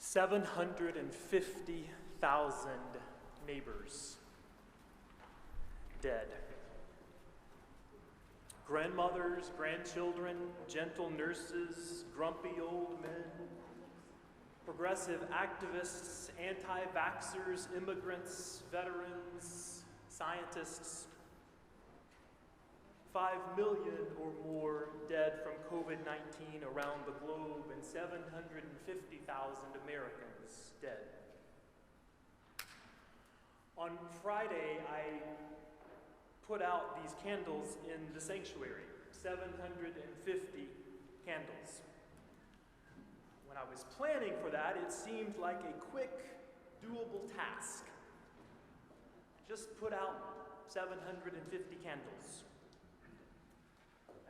750,000 neighbors dead. Grandmothers, grandchildren, gentle nurses, grumpy old men, progressive activists, anti-vaxxers, immigrants, veterans, scientists. 5 million or more dead from COVID-19 around the globe, and 750,000 Americans dead. On Friday, I put out these candles in the sanctuary, 750 candles. When I was planning for that, it seemed like a quick, doable task. Just put out 750 candles.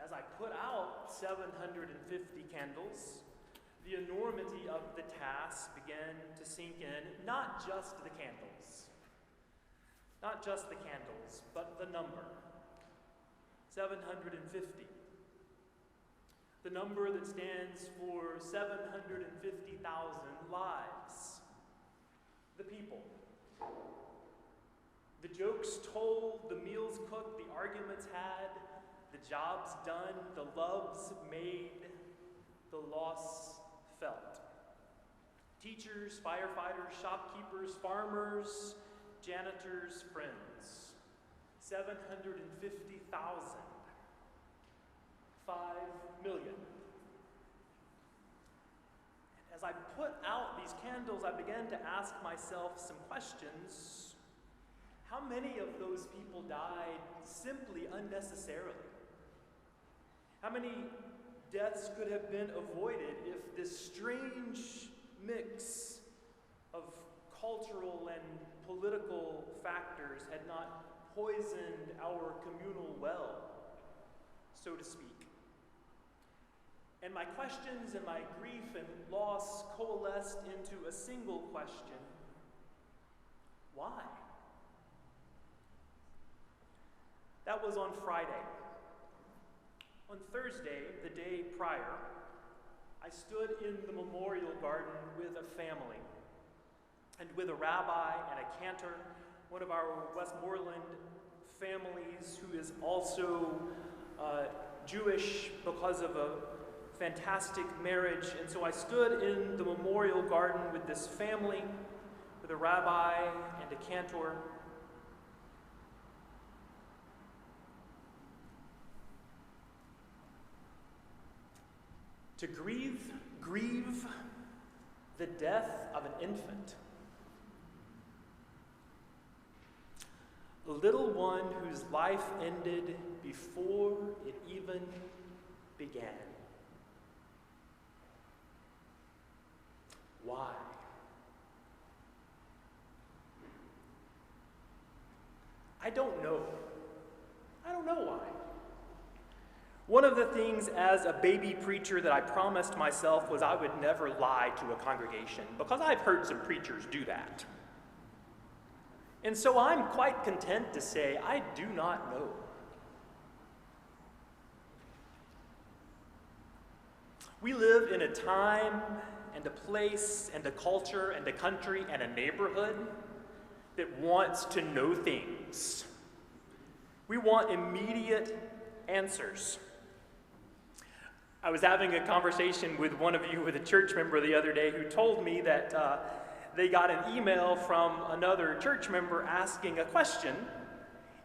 As I put out 750 candles, the enormity of the task began to sink in, not just the candles, but the number, 750. The number that stands for 750,000 lives. The people. The jokes told, the meals cooked, the arguments had, the jobs done, the loves made, the loss felt. Teachers, firefighters, shopkeepers, farmers, janitors, friends. 750,000. 5 million. As I put out these candles, I began to ask myself some questions. How many of those people died simply unnecessarily? How many deaths could have been avoided if this strange mix of cultural and political factors had not poisoned our communal well, so to speak? And my questions and my grief and loss coalesced into a single question: why? That was on Friday. On Thursday, the day prior, I stood in the memorial garden with a family and with a rabbi and a cantor, one of our Westmoreland families who is also Jewish because of a fantastic marriage. And so I stood in the memorial garden with this family, with a rabbi and a cantor. To grieve the death of an infant. A little one whose life ended before it even began. Why? I don't know. I don't know why. One of the things as a baby preacher that I promised myself was I would never lie to a congregation, because I've heard some preachers do that. And so I'm quite content to say I do not know. We live in a time and a place and a culture and a country and a neighborhood that wants to know things. We want immediate answers. I was having a conversation with one of you, with a church member the other day, who told me that they got an email from another church member asking a question,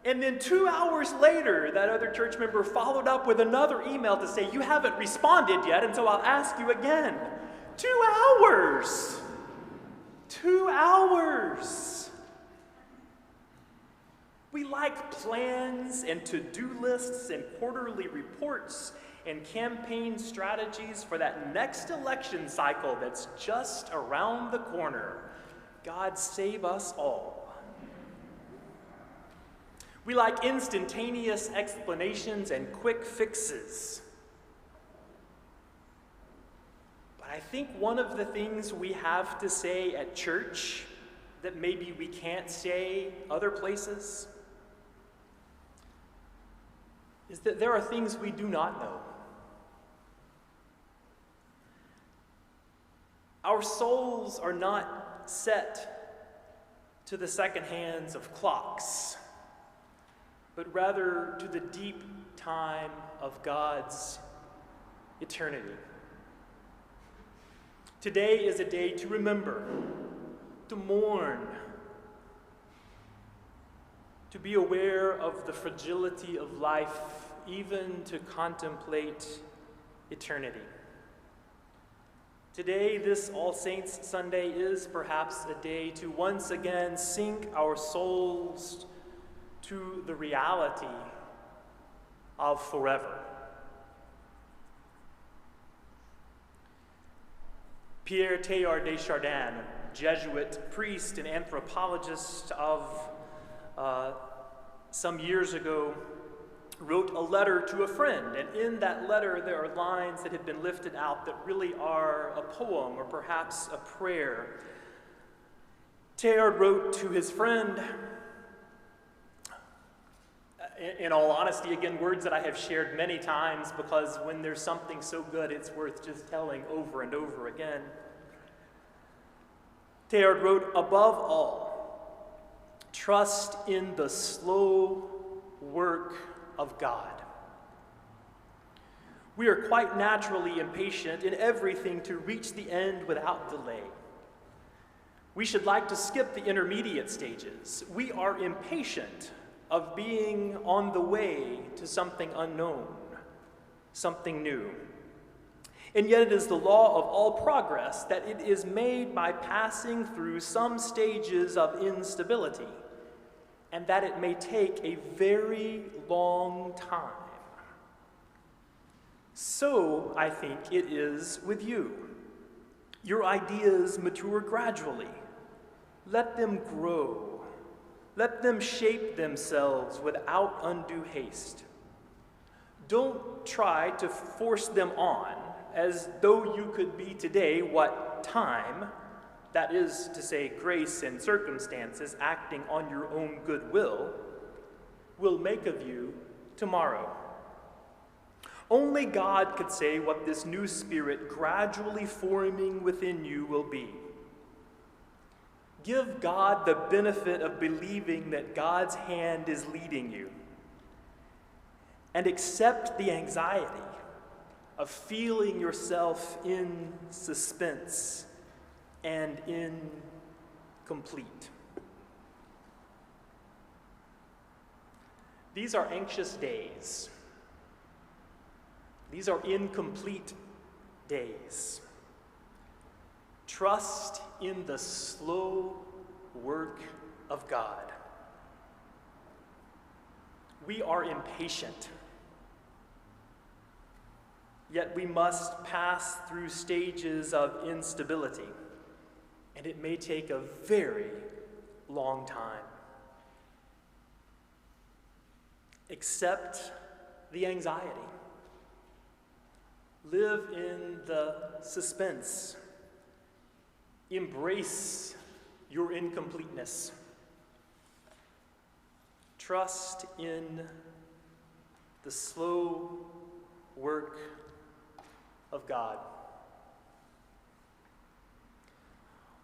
and then 2 hours later, that other church member followed up with another email to say, "You haven't responded yet, and so I'll ask you again." 2 hours! 2 hours! We like plans and to-do lists and quarterly reports and campaign strategies for that next election cycle that's just around the corner. God save us all. We like instantaneous explanations and quick fixes. But I think one of the things we have to say at church that maybe we can't say other places is that there are things we do not know. Our souls are not set to the second hands of clocks, but rather to the deep time of God's eternity. Today is a day to remember, to mourn, to be aware of the fragility of life, even to contemplate eternity. Today, this All Saints Sunday, is perhaps a day to once again sink our souls to the reality of forever. Pierre Teilhard de Chardin, Jesuit priest and anthropologist of some years ago, wrote a letter to a friend, and in that letter there are lines that have been lifted out that really are a poem or perhaps a prayer. Teilhard wrote to his friend, in all honesty, again, words that I have shared many times, because when there's something so good, it's worth just telling over and over again. Teilhard wrote, "Above all, trust in the slow work of God. We are quite naturally impatient in everything to reach the end without delay. We should like to skip the intermediate stages. We are impatient of being on the way to something unknown, something new. And yet it is the law of all progress that it is made by passing through some stages of instability, and that it may take a very long time. So, I think it is with you. Your ideas mature gradually. Let them grow. Let them shape themselves without undue haste. Don't try to force them on as though you could be today what time, that is to say grace and circumstances acting on your own goodwill, will make of you tomorrow. Only God could say what this new spirit gradually forming within you will be. Give God the benefit of believing that God's hand is leading you, and accept the anxiety of feeling yourself in suspense and incomplete. These are anxious days. These are incomplete days. Trust in the slow work of God. We are impatient, yet we must pass through stages of instability, and it may take a very long time. Accept the anxiety. Live in the suspense. Embrace your incompleteness. Trust in the slow work of God.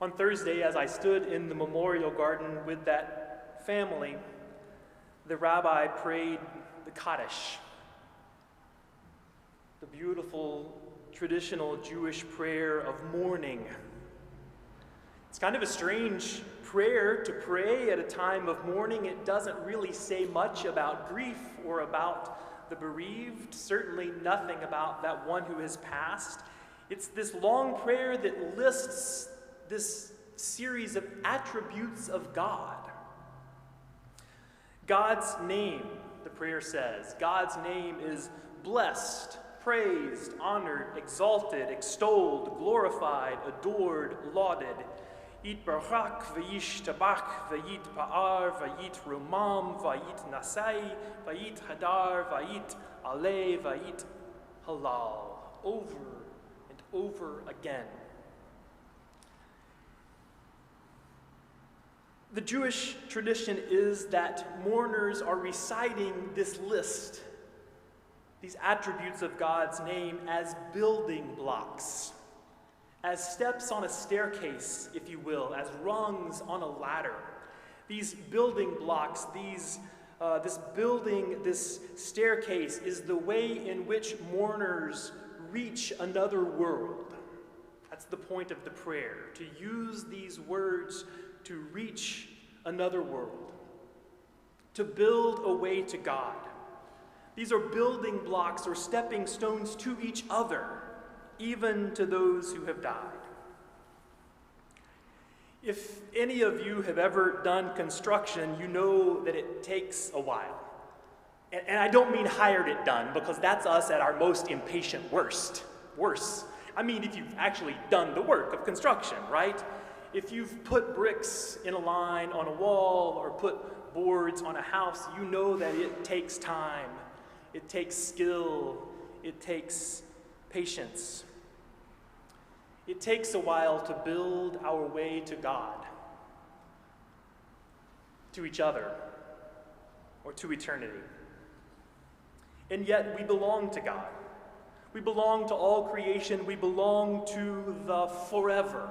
On Thursday, as I stood in the memorial garden with that family, the rabbi prayed the Kaddish, the beautiful traditional Jewish prayer of mourning. It's kind of a strange prayer to pray at a time of mourning. It doesn't really say much about grief or about the bereaved, certainly nothing about that one who has passed. It's this long prayer that lists this series of attributes of God. God's name, the prayer says, God's name is blessed, praised, honored, exalted, extolled, glorified, adored, lauded. Yit barak, v'yish tabak, v'yit pa'ar, v'yit rumam, v'yit nasai, v'yit hadar, v'yit aleh, v'yit halal. Over and over again. The Jewish tradition is that mourners are reciting this list, these attributes of God's name, as building blocks, as steps on a staircase, if you will, as rungs on a ladder. These building blocks, this staircase is the way in which mourners reach another world. That's the point of the prayer, to use these words to reach another world, to build a way to God. These are building blocks or stepping stones to each other, even to those who have died. If any of you have ever done construction, you know that it takes a while. And I don't mean hired it done, because that's us at our most impatient worst. Worse. I mean if you've actually done the work of construction, right? If you've put bricks in a line on a wall or put boards on a house, you know that it takes time. It takes skill. It takes patience. It takes a while to build our way to God, to each other, or to eternity. And yet we belong to God. We belong to all creation. We belong to the forever.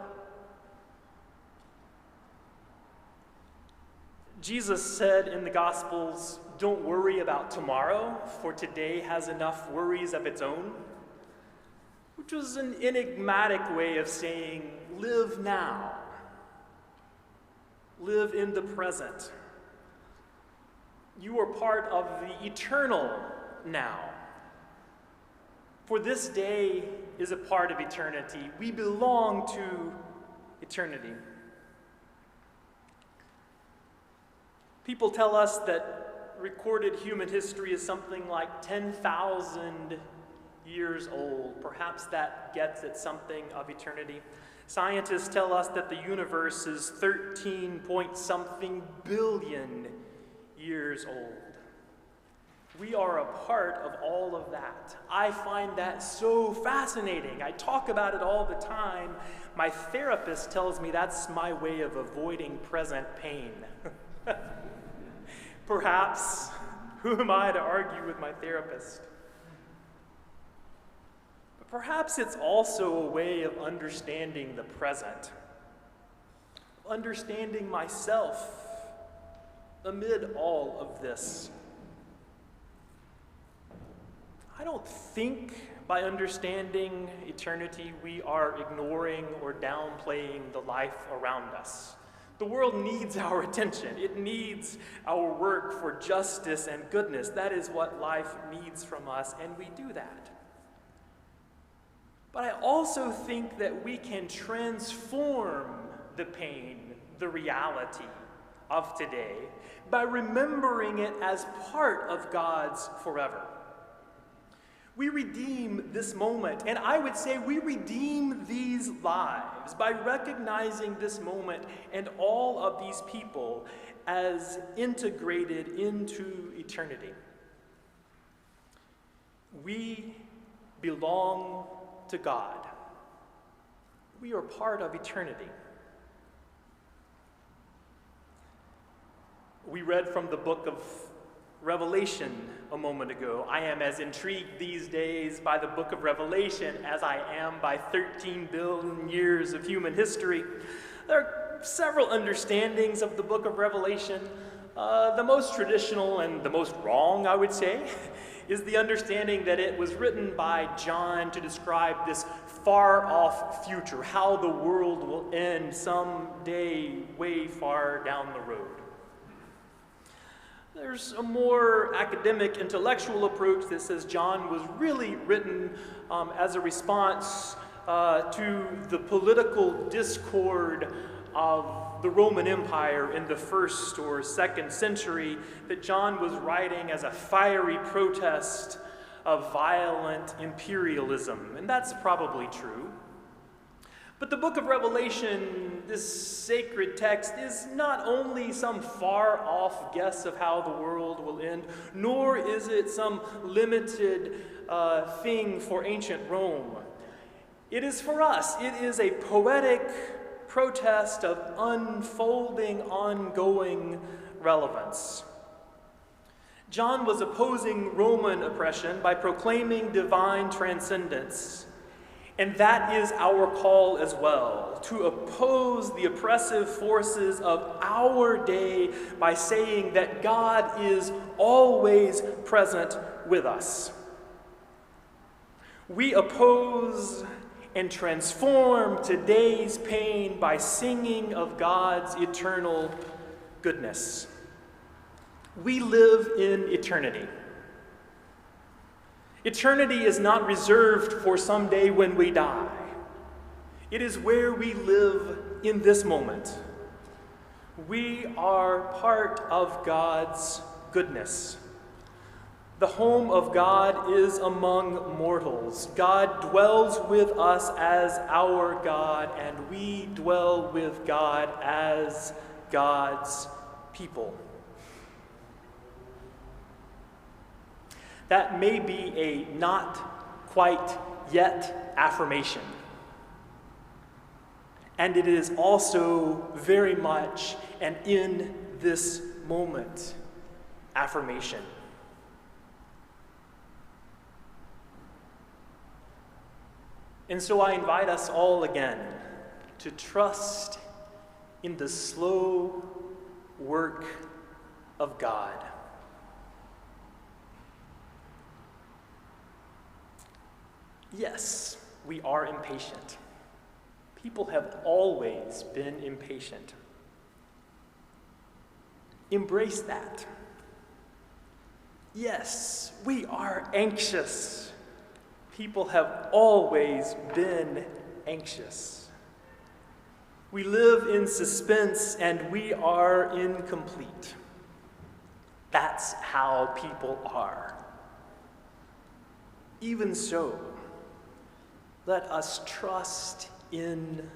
Jesus said in the Gospels, "Don't worry about tomorrow, for today has enough worries of its own," which was an enigmatic way of saying, live now. Live in the present. You are part of the eternal now. For this day is a part of eternity. We belong to eternity. People tell us that recorded human history is something like 10,000 years old. Perhaps that gets at something of eternity. Scientists tell us that the universe is 13-point-something billion years old. We are a part of all of that. I find that so fascinating. I talk about it all the time. My therapist tells me that's my way of avoiding present pain. Perhaps. Who am I to argue with my therapist? But perhaps it's also a way of understanding the present, understanding myself amid all of this. I don't think by understanding eternity we are ignoring or downplaying the life around us. The world needs our attention. It needs our work for justice and goodness. That is what life needs from us, and we do that. But I also think that we can transform the pain, the reality of today, by remembering it as part of God's forever. We redeem this moment, and I would say we redeem these lives by recognizing this moment and all of these people as integrated into eternity. We belong to God. We are part of eternity. We read from the book of Revelation a moment ago. I am as intrigued these days by the book of Revelation as I am by 13 billion years of human history. There are several understandings of the book of Revelation. The most traditional and the most wrong, I would say, is the understanding that it was written by John to describe this far-off future, how the world will end someday way far down the road. There's a more academic, intellectual approach that says John was really written as a response to the political discord of the Roman Empire in the 1st or 2nd century, that John was writing as a fiery protest of violent imperialism, and that's probably true. But the book of Revelation, this sacred text, is not only some far-off guess of how the world will end, nor is it some limited thing for ancient Rome. It is for us. It is a poetic protest of unfolding, ongoing relevance. John was opposing Roman oppression by proclaiming divine transcendence. And that is our call as well, to oppose the oppressive forces of our day by saying that God is always present with us. We oppose and transform today's pain by singing of God's eternal goodness. We live in eternity. Eternity is not reserved for someday when we die. It is where we live in this moment. We are part of God's goodness. The home of God is among mortals. God dwells with us as our God, and we dwell with God as God's people. That may be a not quite yet affirmation. And it is also very much an in this moment affirmation. And so I invite us all again to trust in the slow work of God. Yes, we are impatient. People have always been impatient. Embrace that. Yes, we are anxious. People have always been anxious. We live in suspense and we are incomplete. That's how people are. Even so, let us trust in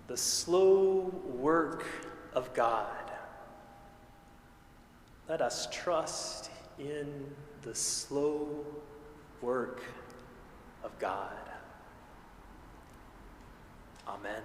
the slow work of God. Let us trust in the slow work of God. Amen.